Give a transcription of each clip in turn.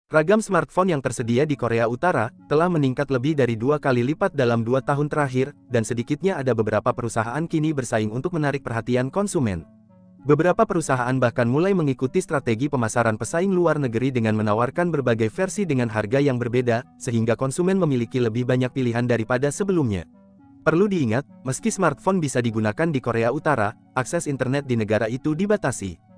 Ragam smartphone yang tersedia di Korea Utara telah meningkat lebih dari 2 kali lipat dalam 2 tahun terakhir, dan sedikitnya ada beberapa perusahaan kini bersaing untuk menarik perhatian konsumen. Beberapa perusahaan bahkan mulai mengikuti strategi pemasaran pesaing luar negeri dengan menawarkan berbagai versi dengan harga yang berbeda, sehingga konsumen memiliki lebih banyak pilihan daripada sebelumnya. Perlu diingat, meski smartphone bisa digunakan di Korea Utara, akses internet di negara itu dibatasi.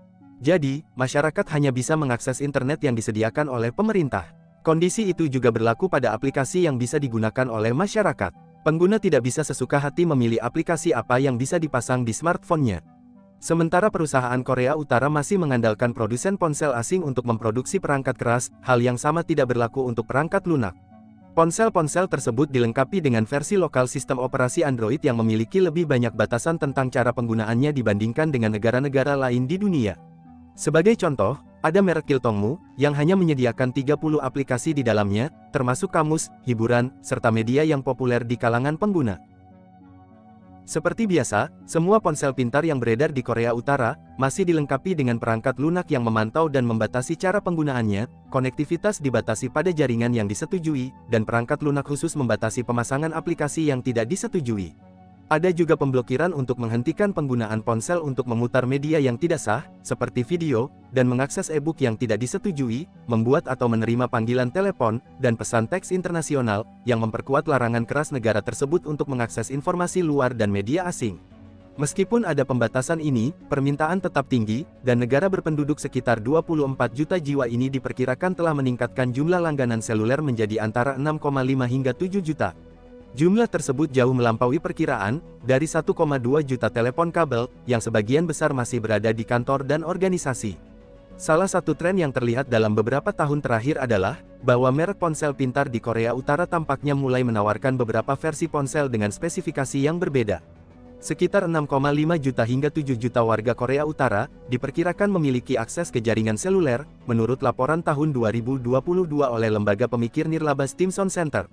Jadi, masyarakat hanya bisa mengakses internet yang disediakan oleh pemerintah. Kondisi itu juga berlaku pada aplikasi yang bisa digunakan oleh masyarakat. Pengguna tidak bisa sesuka hati memilih aplikasi apa yang bisa dipasang di smartphone-nya. Sementara perusahaan Korea Utara masih mengandalkan produsen ponsel asing untuk memproduksi perangkat keras, hal yang sama tidak berlaku untuk perangkat lunak. Ponsel-ponsel tersebut dilengkapi dengan versi lokal sistem operasi Android yang memiliki lebih banyak batasan tentang cara penggunaannya dibandingkan dengan negara-negara lain di dunia. Sebagai contoh, ada merek Kiltongmu, yang hanya menyediakan 30 aplikasi di dalamnya, termasuk kamus, hiburan, serta media yang populer di kalangan pengguna. Seperti biasa, semua ponsel pintar yang beredar di Korea Utara, masih dilengkapi dengan perangkat lunak yang memantau dan membatasi cara penggunaannya, konektivitas dibatasi pada jaringan yang disetujui, dan perangkat lunak khusus membatasi pemasangan aplikasi yang tidak disetujui. Ada juga pemblokiran untuk menghentikan penggunaan ponsel untuk memutar media yang tidak sah, seperti video, dan mengakses e-book yang tidak disetujui, membuat atau menerima panggilan telepon, dan pesan teks internasional, yang memperkuat larangan keras negara tersebut untuk mengakses informasi luar dan media asing. Meskipun ada pembatasan ini, permintaan tetap tinggi, dan negara berpenduduk sekitar 24 juta jiwa ini diperkirakan telah meningkatkan jumlah langganan seluler menjadi antara 6,5 hingga 7 juta. Jumlah tersebut jauh melampaui perkiraan, dari 1,2 juta telepon kabel, yang sebagian besar masih berada di kantor dan organisasi. Salah satu tren yang terlihat dalam beberapa tahun terakhir adalah, bahwa merek ponsel pintar di Korea Utara tampaknya mulai menawarkan beberapa versi ponsel dengan spesifikasi yang berbeda. Sekitar 6,5 juta hingga 7 juta warga Korea Utara, diperkirakan memiliki akses ke jaringan seluler, menurut laporan tahun 2022 oleh lembaga pemikir nirlaba Stimson Center.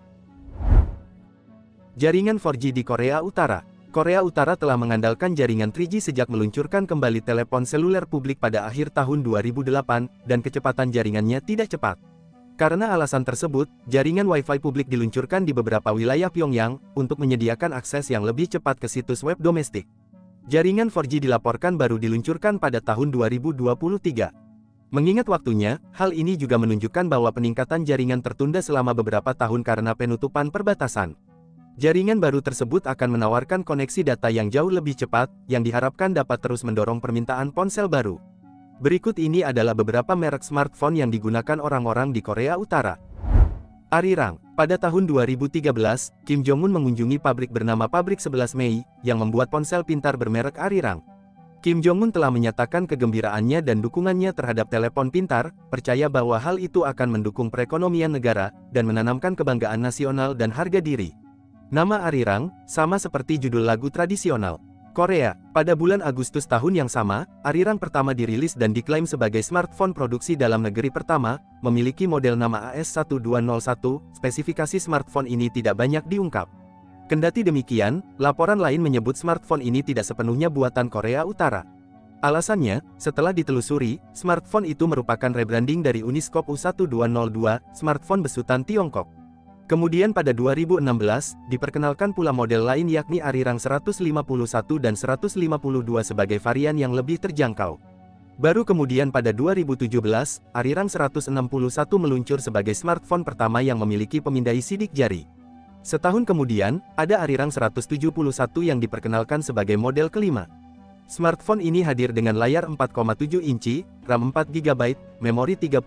Jaringan 4G di Korea Utara. Korea Utara telah mengandalkan jaringan 3G sejak meluncurkan kembali telepon seluler publik pada akhir tahun 2008, dan kecepatan jaringannya tidak cepat. Karena alasan tersebut, jaringan Wi-Fi publik diluncurkan di beberapa wilayah Pyongyang, untuk menyediakan akses yang lebih cepat ke situs web domestik. Jaringan 4G dilaporkan baru diluncurkan pada tahun 2023. Mengingat waktunya, hal ini juga menunjukkan bahwa peningkatan jaringan tertunda selama beberapa tahun karena penutupan perbatasan. Jaringan baru tersebut akan menawarkan koneksi data yang jauh lebih cepat, yang diharapkan dapat terus mendorong permintaan ponsel baru. Berikut ini adalah beberapa merek smartphone yang digunakan orang-orang di Korea Utara. Arirang. Pada tahun 2013, Kim Jong-un mengunjungi pabrik bernama Pabrik 11 Mei, yang membuat ponsel pintar bermerek Arirang. Kim Jong-un telah menyatakan kegembiraannya dan dukungannya terhadap telepon pintar, percaya bahwa hal itu akan mendukung perekonomian negara, dan menanamkan kebanggaan nasional dan harga diri. Nama Arirang, sama seperti judul lagu tradisional Korea. Pada bulan Agustus tahun yang sama, Arirang pertama dirilis dan diklaim sebagai smartphone produksi dalam negeri pertama, memiliki model nama AS1201, spesifikasi smartphone ini tidak banyak diungkap. Kendati demikian, laporan lain menyebut smartphone ini tidak sepenuhnya buatan Korea Utara. Alasannya, setelah ditelusuri, smartphone itu merupakan rebranding dari Uniscope U1202, smartphone besutan Tiongkok. Kemudian pada 2016, diperkenalkan pula model lain yakni Arirang 151 dan 152 sebagai varian yang lebih terjangkau. Baru kemudian pada 2017, Arirang 161 meluncur sebagai smartphone pertama yang memiliki pemindai sidik jari. Setahun kemudian, ada Arirang 171 yang diperkenalkan sebagai model kelima. Smartphone ini hadir dengan layar 4,7 inci, RAM 4 GB, memori 32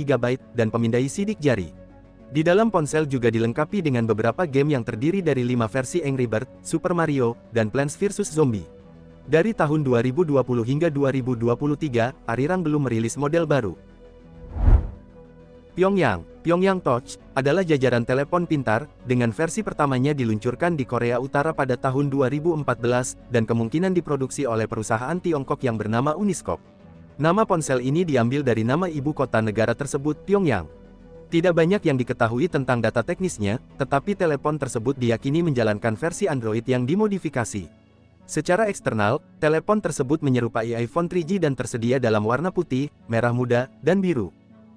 GB, dan pemindai sidik jari. Di dalam ponsel juga dilengkapi dengan beberapa game yang terdiri dari 5 versi Angry Birds, Super Mario, dan Plants vs Zombie. Dari tahun 2020 hingga 2023, Arirang belum merilis model baru. Pyongyang. Pyongyang Touch adalah jajaran telepon pintar, dengan versi pertamanya diluncurkan di Korea Utara pada tahun 2014, dan kemungkinan diproduksi oleh perusahaan Tiongkok yang bernama Uniscope. Nama ponsel ini diambil dari nama ibu kota negara tersebut, Pyongyang. Tidak banyak yang diketahui tentang data teknisnya, tetapi telepon tersebut diyakini menjalankan versi Android yang dimodifikasi. Secara eksternal, telepon tersebut menyerupai iPhone 3G dan tersedia dalam warna putih, merah muda, dan biru.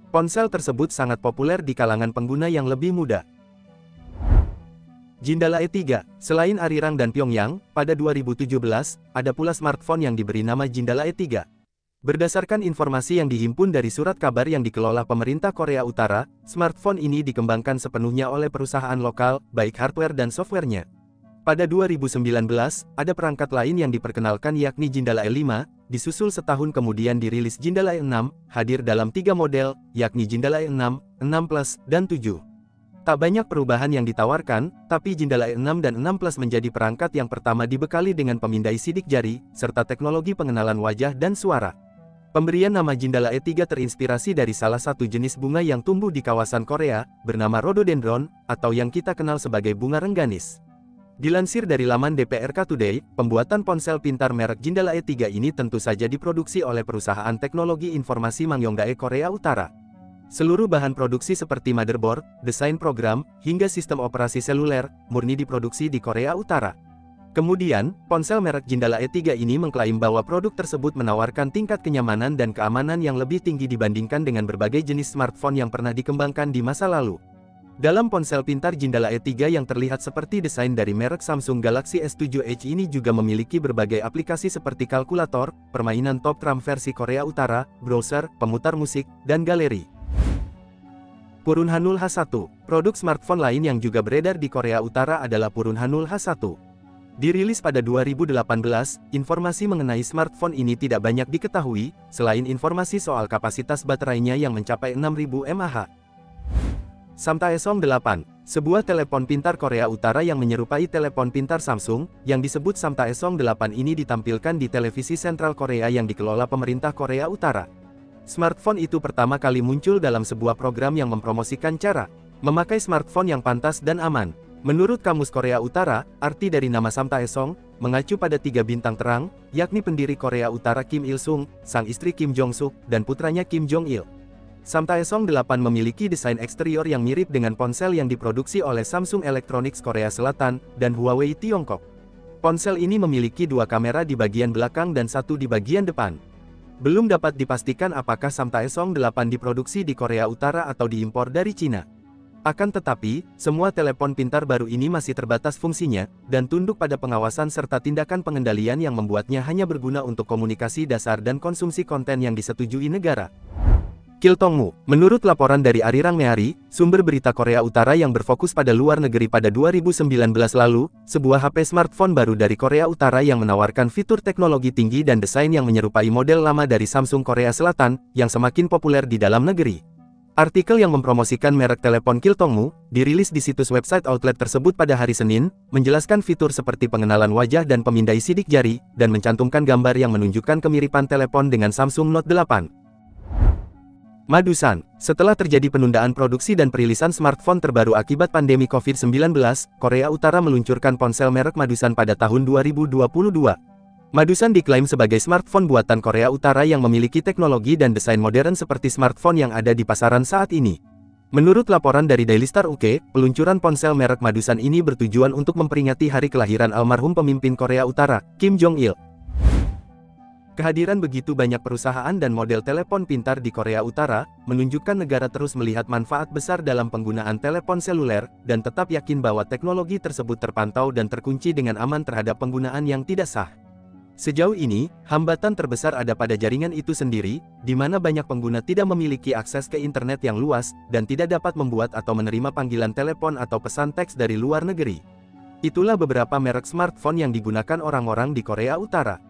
Ponsel tersebut sangat populer di kalangan pengguna yang lebih muda. Jindala E3, selain Arirang dan Pyongyang, pada 2017, ada pula smartphone yang diberi nama Jindala E3. Berdasarkan informasi yang dihimpun dari surat kabar yang dikelola pemerintah Korea Utara, smartphone ini dikembangkan sepenuhnya oleh perusahaan lokal, baik hardware dan softwarenya. Pada 2019, ada perangkat lain yang diperkenalkan yakni Jindala E5, disusul setahun kemudian dirilis Jindala E6, hadir dalam 3 model, yakni Jindala E6, 6 Plus, dan 7. Tak banyak perubahan yang ditawarkan, tapi Jindala E6 dan 6 Plus menjadi perangkat yang pertama dibekali dengan pemindai sidik jari, serta teknologi pengenalan wajah dan suara. Pemberian nama Jindala E3 terinspirasi dari salah satu jenis bunga yang tumbuh di kawasan Korea, bernama rhododendron, atau yang kita kenal sebagai bunga rengganis. Dilansir dari laman DPRK Today, pembuatan ponsel pintar merek Jindala E3 ini tentu saja diproduksi oleh perusahaan teknologi informasi Mangyongdae Korea Utara. Seluruh bahan produksi seperti motherboard, desain program, hingga sistem operasi seluler, murni diproduksi di Korea Utara. Kemudian, ponsel merek Jindala E3 ini mengklaim bahwa produk tersebut menawarkan tingkat kenyamanan dan keamanan yang lebih tinggi dibandingkan dengan berbagai jenis smartphone yang pernah dikembangkan di masa lalu. Dalam ponsel pintar Jindala E3 yang terlihat seperti desain dari merek Samsung Galaxy S7 Edge ini juga memiliki berbagai aplikasi seperti kalkulator, permainan top RAM versi Korea Utara, browser, pemutar musik, dan galeri. Purun Hanul H1, produk smartphone lain yang juga beredar di Korea Utara adalah Purun Hanul H1. Dirilis pada 2018, informasi mengenai smartphone ini tidak banyak diketahui, selain informasi soal kapasitas baterainya yang mencapai 6000 mAh. Samtaesong 8, sebuah telepon pintar Korea Utara yang menyerupai telepon pintar Samsung, yang disebut Samtaesong 8 ini ditampilkan di televisi sentral Korea yang dikelola pemerintah Korea Utara. Smartphone itu pertama kali muncul dalam sebuah program yang mempromosikan cara memakai smartphone yang pantas dan aman. Menurut Kamus Korea Utara, arti dari nama Samtaesong mengacu pada 3 bintang terang, yakni pendiri Korea Utara Kim Il-sung, sang istri Kim Jong-suk, dan putranya Kim Jong-il. Samtaesong 8 memiliki desain eksterior yang mirip dengan ponsel yang diproduksi oleh Samsung Electronics Korea Selatan dan Huawei Tiongkok. Ponsel ini memiliki 2 kamera di bagian belakang dan 1 di bagian depan. Belum dapat dipastikan apakah Samtaesong 8 diproduksi di Korea Utara atau diimpor dari Cina. Akan tetapi, semua telepon pintar baru ini masih terbatas fungsinya, dan tunduk pada pengawasan serta tindakan pengendalian yang membuatnya hanya berguna untuk komunikasi dasar dan konsumsi konten yang disetujui negara. Kiltongmu, menurut laporan dari Arirang Meari, sumber berita Korea Utara yang berfokus pada luar negeri pada 2019 lalu, sebuah HP smartphone baru dari Korea Utara yang menawarkan fitur teknologi tinggi dan desain yang menyerupai model lama dari Samsung Korea Selatan, yang semakin populer di dalam negeri. Artikel yang mempromosikan merek telepon Kiltongmu, dirilis di situs website outlet tersebut pada hari Senin, menjelaskan fitur seperti pengenalan wajah dan pemindai sidik jari, dan mencantumkan gambar yang menunjukkan kemiripan telepon dengan Samsung Note 8. Madusan, setelah terjadi penundaan produksi dan perilisan smartphone terbaru akibat pandemi COVID-19, Korea Utara meluncurkan ponsel merek Madusan pada tahun 2022. Madusan diklaim sebagai smartphone buatan Korea Utara yang memiliki teknologi dan desain modern seperti smartphone yang ada di pasaran saat ini. Menurut laporan dari Daily Star UK, peluncuran ponsel merek Madusan ini bertujuan untuk memperingati hari kelahiran almarhum pemimpin Korea Utara, Kim Jong-il. Kehadiran begitu banyak perusahaan dan model telepon pintar di Korea Utara, menunjukkan negara terus melihat manfaat besar dalam penggunaan telepon seluler, dan tetap yakin bahwa teknologi tersebut terpantau dan terkunci dengan aman terhadap penggunaan yang tidak sah. Sejauh ini, hambatan terbesar ada pada jaringan itu sendiri, di mana banyak pengguna tidak memiliki akses ke internet yang luas, dan tidak dapat membuat atau menerima panggilan telepon atau pesan teks dari luar negeri. Itulah beberapa merek smartphone yang digunakan orang-orang di Korea Utara.